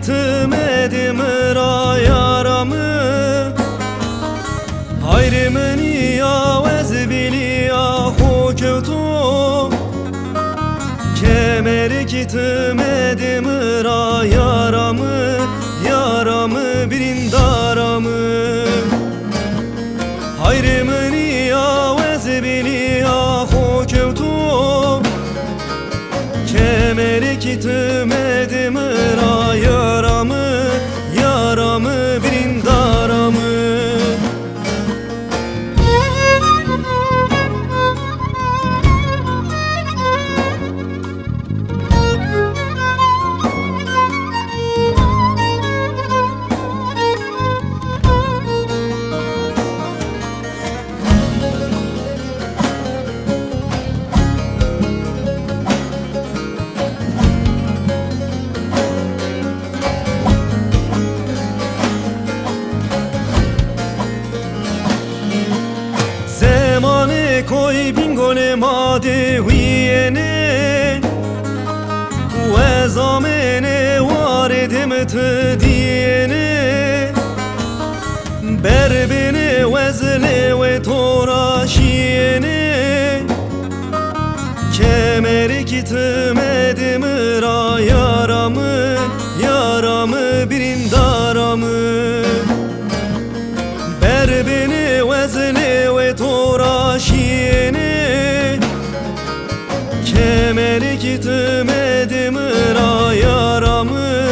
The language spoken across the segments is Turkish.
kitmedim ra yaramı Hayrımını ya vezbili ya hukevtu Kemeri kitmedim ra yaramı Yaramı birindaramı Hayrımını ya vezbili ya hukevtu Kemeri kitmedim ra yaramı Yaramı birindaramı koy bingole made huyene ve zamene var edemet diyene berbene vezle ve toraşiyene kemeri kitmedim ra yaramı yaramı birindaramı berbene vezle ve toraşiyene kemeri kitmedim ra yaramı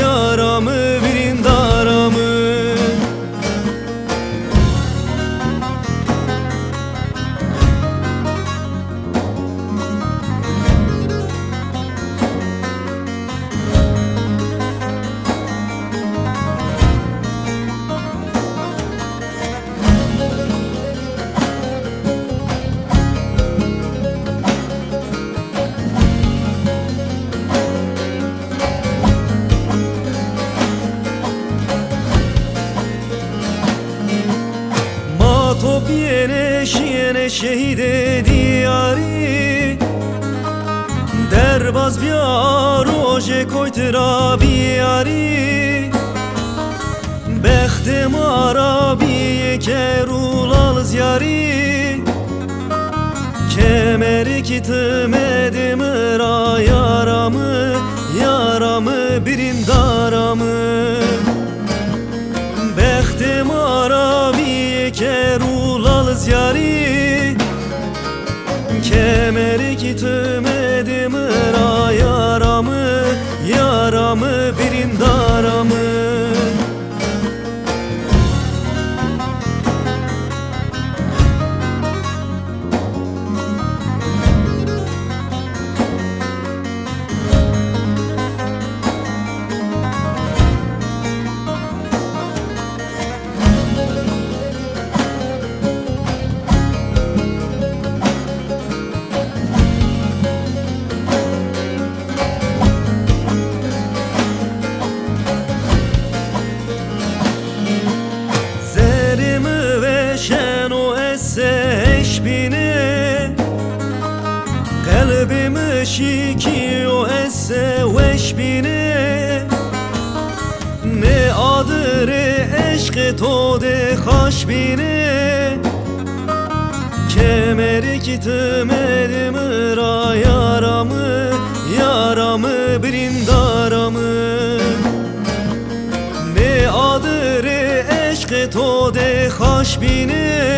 yaramı birindaramı Top yene şiyene şehide diyari Derbaz biyar oje koytıra biyari Behtem arabiye kerulal ziyari Kemeri kitmedim ra yaramı Yaramı birindaramı Behtem arabiye kerulal ziyari Kemeri kitmedim ra yaramı Yaramı birindaramı Kalbimi şikiyo esse veşbine Ne adre eşkı tode haşbine Kemeri kitmedim ra yaramı Yaramı birindaramı Ne adre eşkı tode haşbine